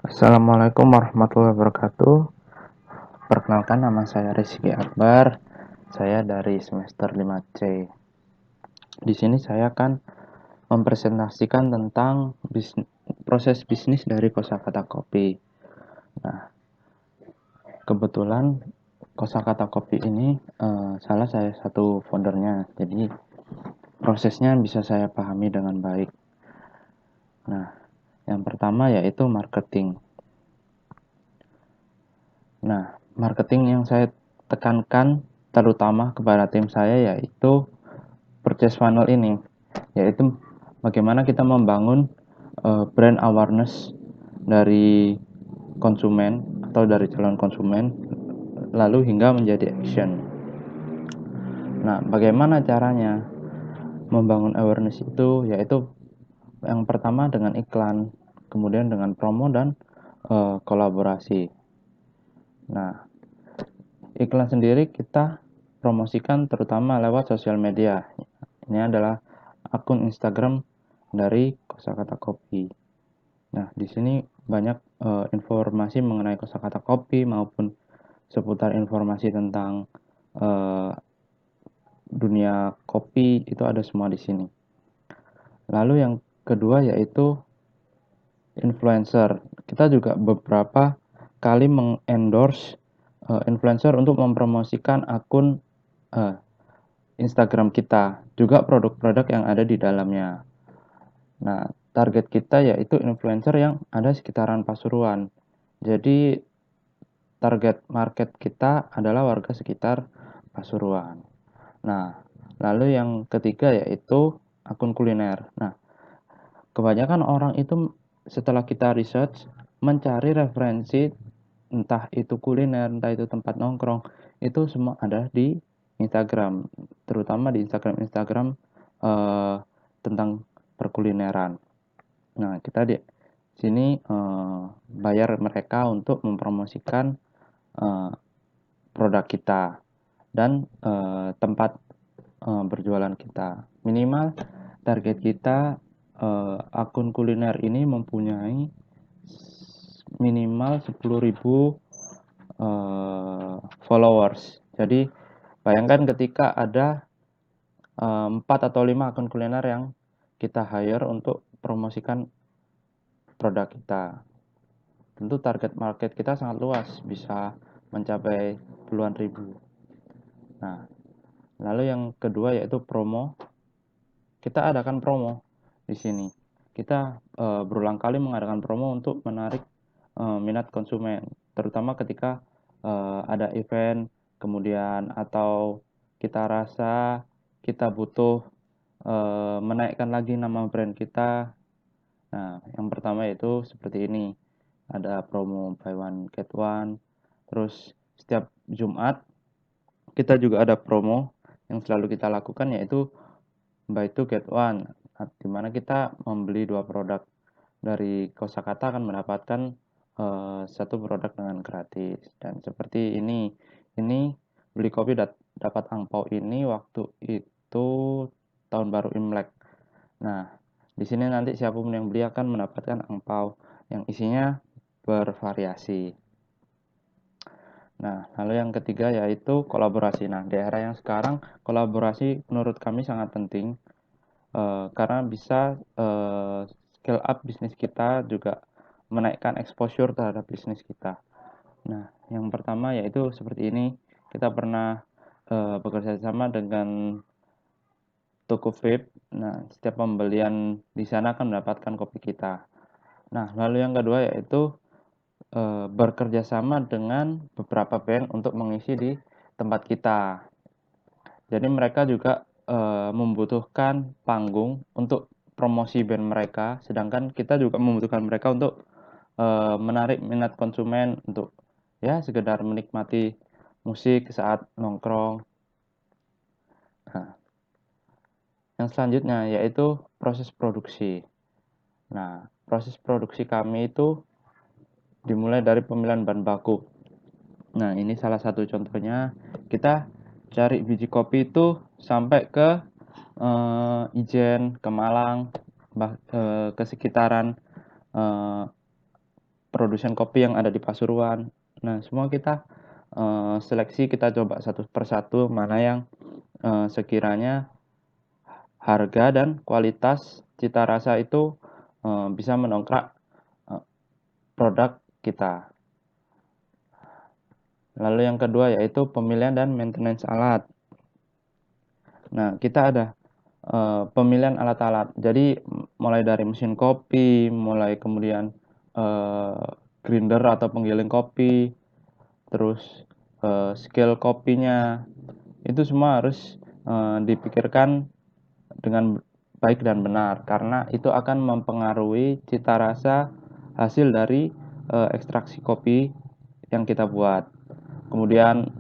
Assalamualaikum warahmatullahi wabarakatuh. Perkenalkan, nama saya Rizky Akbar. Saya dari semester 5C. Di sini saya akan mempresentasikan tentang proses bisnis dari kosakata kopi. Nah, kebetulan kosakata kopi ini salah saya satu foundernya. Jadi prosesnya bisa saya pahami dengan baik. Nah, yang pertama yaitu marketing. Nah, marketing yang saya tekankan terutama kepada tim saya yaitu purchase funnel ini, yaitu bagaimana kita membangun brand awareness dari konsumen atau dari calon konsumen lalu hingga menjadi action. Nah, bagaimana caranya membangun awareness itu? Yaitu yang pertama dengan iklan, kemudian dengan promo dan kolaborasi. Nah, iklan sendiri kita promosikan terutama lewat sosial media. Ini adalah akun Instagram dari Kosakata Kopi. Nah, di sini banyak informasi mengenai kosakata kopi maupun seputar informasi tentang dunia kopi itu ada semua di sini. Lalu yang kedua yaitu influencer. Kita juga beberapa kali mengendorse influencer untuk mempromosikan akun Instagram kita, juga produk-produk yang ada di dalamnya. Nah, target kita yaitu influencer yang ada sekitaran Pasuruan. Jadi, target market kita adalah warga sekitar Pasuruan. Nah, lalu yang ketiga yaitu akun kuliner. Nah, kebanyakan orang itu setelah kita research mencari referensi entah itu kuliner, entah itu tempat nongkrong, itu semua ada di Instagram, terutama di Instagram tentang perkulineran. Nah, kita di sini bayar mereka untuk mempromosikan produk kita dan tempat berjualan kita. Minimal target kita akun kuliner ini mempunyai minimal 10.000 followers. Jadi bayangkan ketika ada 4 atau 5 akun kuliner yang kita hire untuk promosikan produk kita. Tentu target market kita sangat luas, bisa mencapai puluhan ribu. Nah, lalu yang kedua yaitu promo. Kita adakan promo di sini. Kita berulang kali mengadakan promo untuk menarik minat konsumen, terutama ketika ada event, kemudian atau kita rasa kita butuh menaikkan lagi nama brand kita. Nah, yang pertama yaitu seperti ini. Ada promo buy one get one. Terus setiap Jumat kita juga ada promo yang selalu kita lakukan yaitu buy two get one. Di mana kita membeli 2 produk dari Kosakata akan mendapatkan satu produk dengan gratis. Dan seperti ini beli kopi dapat angpau ini waktu itu tahun baru Imlek. Nah, di sini nanti siapapun yang beli akan mendapatkan angpau yang isinya bervariasi. Nah, lalu yang ketiga yaitu kolaborasi. Nah, di era yang sekarang kolaborasi menurut kami sangat penting karena bisa scale up bisnis kita, juga menaikkan exposure terhadap bisnis kita. Nah, yang pertama yaitu seperti ini. Kita pernah bekerja sama dengan toko vape. Nah, setiap pembelian di sana akan mendapatkan kopi kita. Nah, lalu yang kedua yaitu bekerja sama dengan beberapa band untuk mengisi di tempat kita. Jadi mereka juga membutuhkan panggung untuk promosi band mereka, sedangkan kita juga membutuhkan mereka untuk menarik minat konsumen untuk ya sekedar menikmati musik saat nongkrong. Nah, yang selanjutnya yaitu proses produksi. Nah, proses produksi kami itu dimulai dari pemilihan bahan baku. Nah, ini salah satu contohnya. Kita cari biji kopi itu sampai ke Ijen, ke Malang, ke sekitaran produsen kopi yang ada di Pasuruan. Nah, semua kita seleksi, kita coba satu persatu mana yang sekiranya harga dan kualitas cita rasa itu bisa mendongkrak produk kita. Lalu yang kedua yaitu pemilihan dan maintenance alat. Nah, kita ada pemilihan alat-alat. Jadi mulai dari mesin kopi, mulai kemudian grinder atau penggiling kopi, terus skill kopinya, itu semua harus dipikirkan dengan baik dan benar karena itu akan mempengaruhi cita rasa hasil dari ekstraksi kopi yang kita buat. Kemudian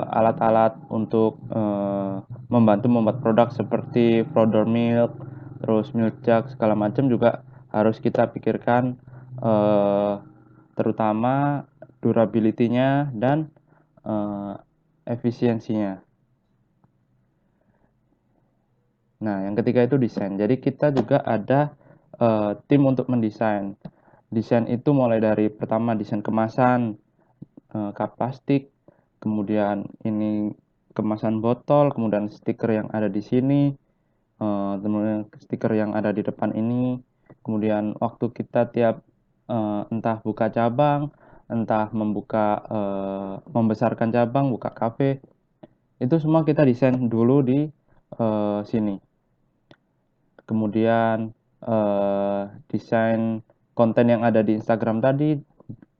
alat-alat untuk membantu membuat produk seperti powder milk, terus milk jug segala macam juga harus kita pikirkan, terutama durability-nya dan efisiensinya. Nah, yang ketiga itu desain. Jadi kita juga ada tim untuk mendesain. Desain itu mulai dari pertama desain kemasan, kap plastik, kemudian ini kemasan botol, kemudian stiker yang ada di sini, kemudian stiker yang ada di depan ini, kemudian waktu kita tiap entah buka cabang, entah membesarkan cabang, buka kafe, itu semua kita desain dulu di sini. Kemudian desain konten yang ada di Instagram tadi,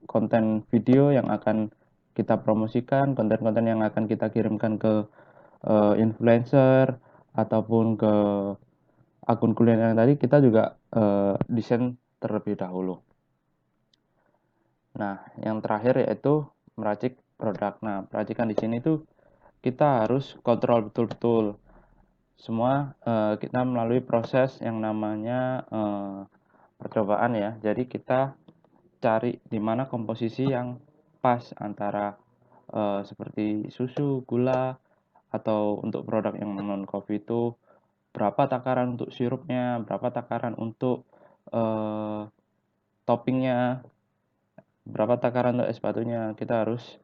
konten video yang akan kita promosikan, konten-konten yang akan kita kirimkan ke influencer ataupun ke akun kuliner yang tadi, kita juga desain terlebih dahulu. Nah, yang terakhir yaitu meracik produk. Nah, peracikan di sini tuh kita harus kontrol betul-betul. Semua kita melalui proses yang namanya percobaan ya. Jadi kita cari di mana komposisi yang pas antara seperti susu, gula, atau untuk produk yang non kopi itu berapa takaran untuk sirupnya, berapa takaran untuk toppingnya, berapa takaran untuk es batunya. Kita harus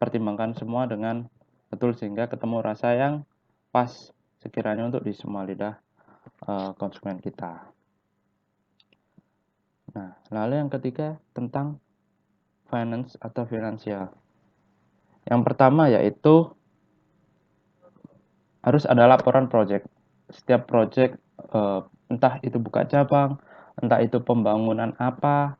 pertimbangkan semua dengan betul sehingga ketemu rasa yang pas sekiranya untuk di semua lidah konsumen kita. Nah, lalu yang ketiga tentang finance atau finansial. Yang pertama yaitu harus ada laporan project. Setiap project entah itu buka cabang, entah itu pembangunan apa,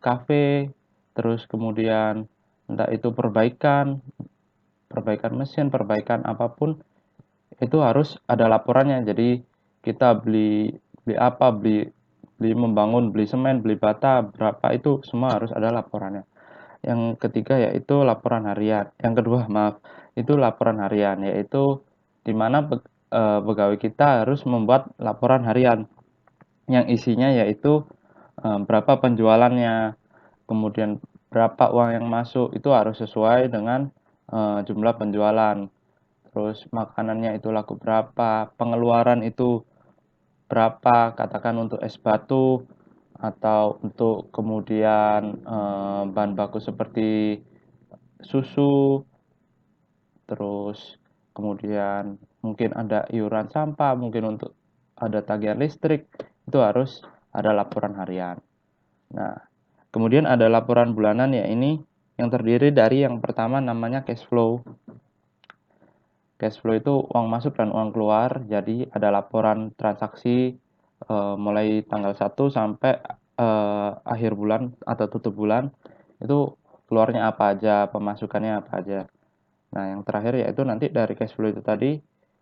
kafe, terus kemudian entah itu perbaikan mesin, perbaikan apapun, itu harus ada laporannya. Jadi kita beli beli apa, beli membangun, beli semen, beli bata, berapa, itu semua harus ada laporannya. Yang ketiga yaitu laporan harian. Yang kedua, maaf, itu laporan harian, yaitu di mana pegawai kita harus membuat laporan harian yang isinya yaitu berapa penjualannya, kemudian berapa uang yang masuk, itu harus sesuai dengan jumlah penjualan. Terus makanannya itu laku berapa, pengeluaran itu berapa, katakan untuk es batu atau untuk kemudian bahan baku seperti susu, terus kemudian mungkin ada iuran sampah, mungkin untuk ada tagihan listrik, itu harus ada laporan harian. Nah, kemudian ada laporan bulanan, ya ini yang terdiri dari yang pertama namanya cash flow. Cash flow itu uang masuk dan uang keluar, jadi ada laporan transaksi mulai tanggal 1 sampai akhir bulan atau tutup bulan, itu keluarnya apa aja, pemasukannya apa aja. Nah, yang terakhir yaitu nanti dari cash flow itu tadi,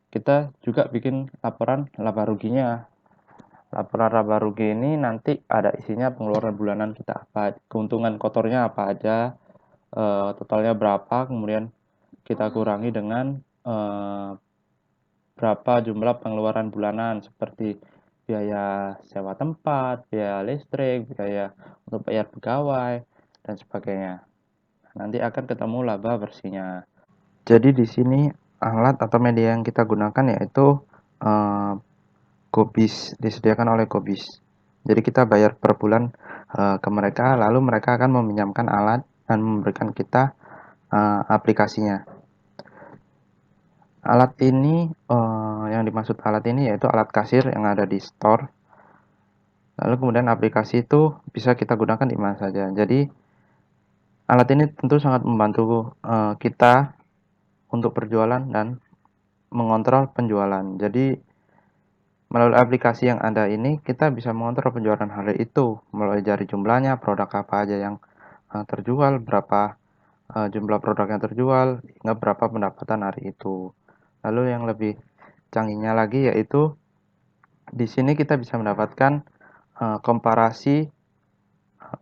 kita juga bikin laporan laba ruginya. Laporan laba rugi ini nanti ada isinya pengeluaran bulanan kita apa, keuntungan kotornya apa aja, totalnya berapa, kemudian kita kurangi dengan berapa jumlah pengeluaran bulanan seperti biaya sewa tempat, biaya listrik, biaya untuk bayar pegawai, dan sebagainya. Nanti akan ketemu laba bersihnya. Jadi di sini alat atau media yang kita gunakan yaitu Gobis, disediakan oleh Gobis. Jadi kita bayar per bulan ke mereka, lalu mereka akan meminjamkan alat dan memberikan kita aplikasinya. Alat ini, yang dimaksud alat ini yaitu alat kasir yang ada di store. Lalu kemudian aplikasi itu bisa kita gunakan di mana saja. Jadi alat ini tentu sangat membantu kita untuk berjualan dan mengontrol penjualan. Jadi melalui aplikasi yang ada ini kita bisa mengontrol penjualan hari itu, mulai dari jumlahnya, produk apa aja yang terjual, berapa jumlah produk yang terjual, hingga berapa pendapatan hari itu. Lalu yang lebih canggihnya lagi yaitu di sini kita bisa mendapatkan komparasi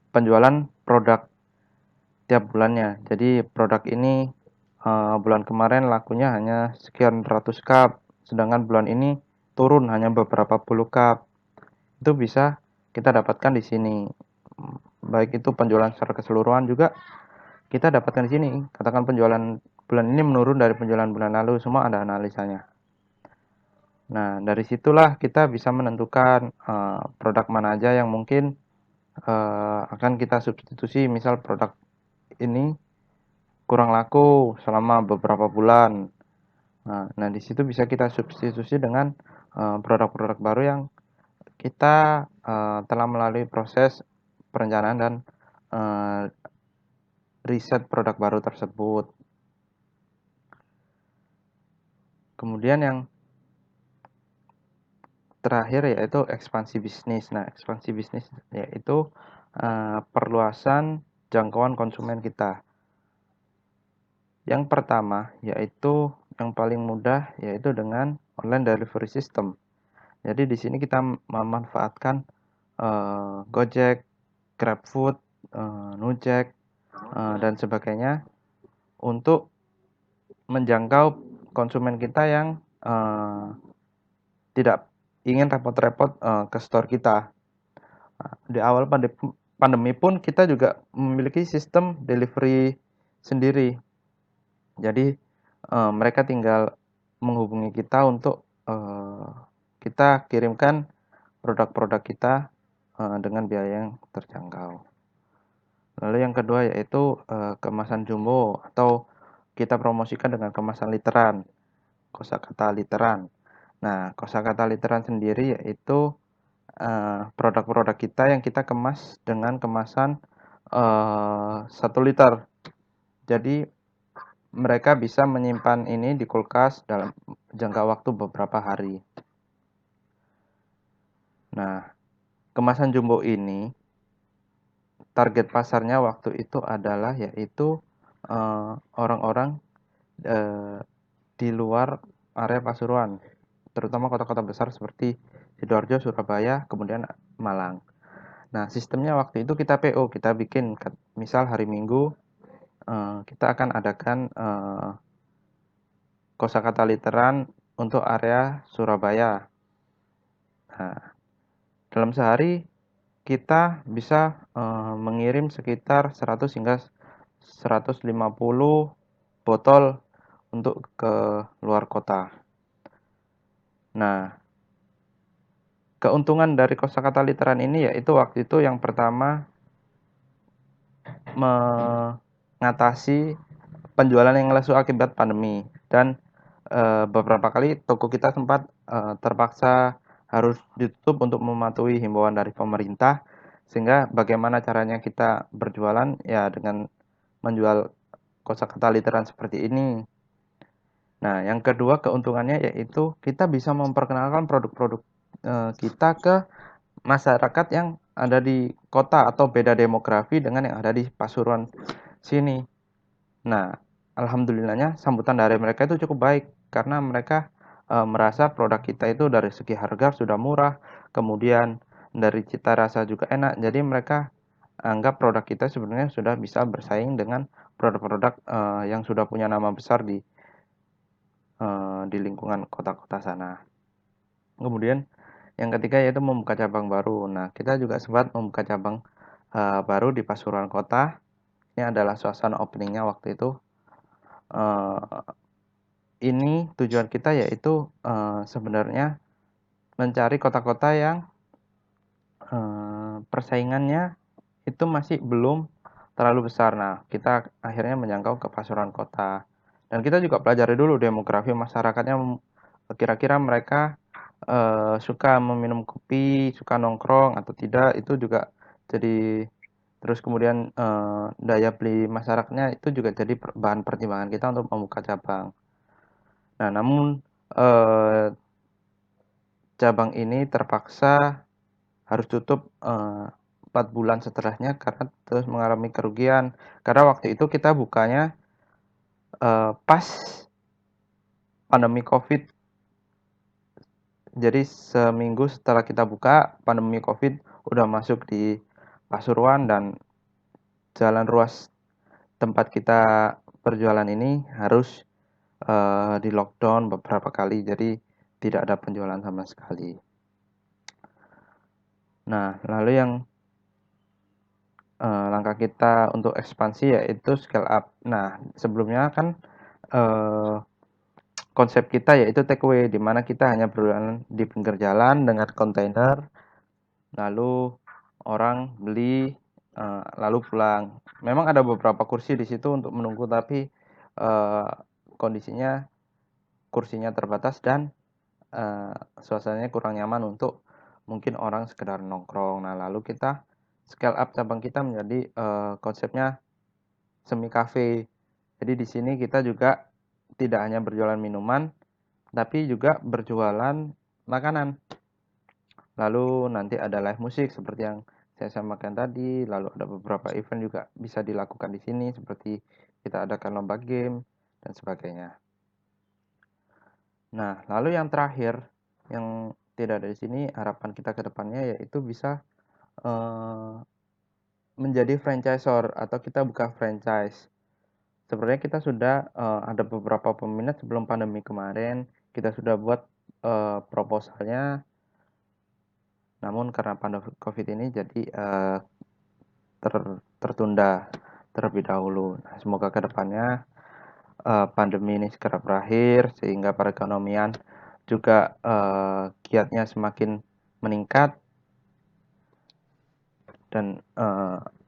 penjualan produk tiap bulannya. Jadi produk ini bulan kemarin lakunya hanya sekian ratus cup, sedangkan bulan ini turun hanya beberapa puluh cup. Itu bisa kita dapatkan di sini. Baik itu penjualan secara keseluruhan juga kita dapatkan di sini. Katakan penjualan bulan ini menurun dari penjualan bulan lalu, semua ada analisanya. Nah, dari situlah kita bisa menentukan produk mana aja yang mungkin akan kita substitusi. Misal produk ini kurang laku selama beberapa bulan. Nah di situ bisa kita substitusi dengan produk-produk baru yang kita telah melalui proses perencanaan dan riset produk baru tersebut. Kemudian yang terakhir yaitu ekspansi bisnis. Nah, ekspansi bisnis yaitu perluasan jangkauan konsumen kita. Yang pertama yaitu yang paling mudah yaitu dengan online delivery system. Jadi di sini kita memanfaatkan Gojek, GrabFood, Nujek, dan sebagainya untuk menjangkau konsumen kita yang tidak ingin repot-repot ke store kita. Di awal pandemi pun kita juga memiliki sistem delivery sendiri. Jadi mereka tinggal menghubungi kita untuk kita kirimkan produk-produk kita dengan biaya yang terjangkau. Lalu yang kedua yaitu kemasan jumbo atau kita promosikan dengan kemasan literan, kosakata literan. Nah, kosakata literan sendiri yaitu produk-produk kita yang kita kemas dengan kemasan 1 liter. Jadi mereka bisa menyimpan ini di kulkas dalam jangka waktu beberapa hari. Nah, kemasan jumbo ini target pasarnya waktu itu adalah yaitu orang-orang di luar area Pasuruan, terutama kota-kota besar seperti Sidoarjo, Surabaya, kemudian Malang. Nah, sistemnya waktu itu kita PO, kita bikin misal hari Minggu kita akan adakan kosakata literan untuk area Surabaya. Nah, dalam sehari kita bisa mengirim sekitar 100 hingga 150 botol untuk ke luar kota. Nah, keuntungan dari kosakata literan ini yaitu waktu itu yang pertama mengatasi penjualan yang lesu akibat pandemi dan beberapa kali toko kita sempat terpaksa harus ditutup untuk mematuhi himbauan dari pemerintah, sehingga bagaimana caranya kita berjualan ya dengan menjual kosakata literan seperti ini. Nah, yang kedua keuntungannya yaitu kita bisa memperkenalkan produk-produk kita ke masyarakat yang ada di kota atau beda demografi dengan yang ada di Pasuruan sini. Nah, alhamdulillahnya sambutan dari mereka itu cukup baik karena mereka merasa produk kita itu dari segi harga sudah murah, kemudian dari cita rasa juga enak. Jadi mereka anggap produk kita sebenarnya sudah bisa bersaing dengan produk-produk yang sudah punya nama besar di lingkungan kota-kota sana. Kemudian yang ketiga yaitu membuka cabang baru. Nah, kita juga sempat membuka cabang baru di Pasuruan Kota. Ini adalah suasana openingnya waktu itu. Ini tujuan kita yaitu sebenarnya mencari kota-kota yang persaingannya itu masih belum terlalu besar. Nah, kita akhirnya menjangkau ke pasuruan kota. Dan kita juga pelajari dulu demografi masyarakatnya, kira-kira mereka suka meminum kopi, suka nongkrong atau tidak, itu juga jadi. Terus kemudian daya beli masyarakatnya itu juga jadi bahan pertimbangan kita untuk membuka cabang. Nah, namun cabang ini terpaksa harus tutup 4 bulan setelahnya karena terus mengalami kerugian. Karena waktu itu kita bukanya pas pandemi Covid. Jadi seminggu setelah kita buka, pandemi Covid udah masuk di Pasuruan dan jalan ruas tempat kita berjualan ini harus di-lockdown beberapa kali, jadi tidak ada penjualan sama sekali. Nah, lalu yang langkah kita untuk ekspansi yaitu scale up. Nah, sebelumnya kan konsep kita yaitu take away, di mana kita hanya berjualan di pinggir jalan dengan kontainer, lalu orang beli, lalu pulang. Memang ada beberapa kursi di situ untuk menunggu, tapi kondisinya kursinya terbatas dan suasananya kurang nyaman untuk mungkin orang sekedar nongkrong. Nah, lalu kita scale up cabang kita menjadi konsepnya semi cafe. Jadi di sini kita juga tidak hanya berjualan minuman, tapi juga berjualan makanan. Lalu nanti ada live musik seperti yang saya sampaikan tadi, lalu ada beberapa event juga bisa dilakukan di sini seperti kita adakan lomba game dan sebagainya. Nah, lalu yang terakhir yang tidak ada di sini, harapan kita ke depannya yaitu bisa menjadi franchisor atau kita buka franchise. Sebenarnya kita sudah ada beberapa peminat sebelum pandemi kemarin, kita sudah buat proposalnya, namun karena pandemi Covid ini jadi tertunda terlebih dahulu. Nah, semoga kedepannya pandemi ini segera berakhir sehingga perekonomian juga giatnya semakin meningkat dan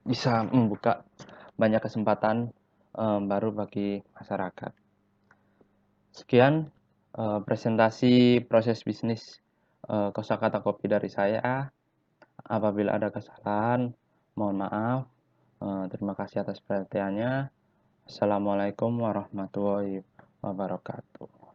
bisa membuka banyak kesempatan baru bagi masyarakat. Sekian presentasi proses bisnis kosakata kopi dari saya. Apabila ada kesalahan, mohon maaf. Terima kasih atas perhatiannya. Assalamualaikum warahmatullahi wabarakatuh.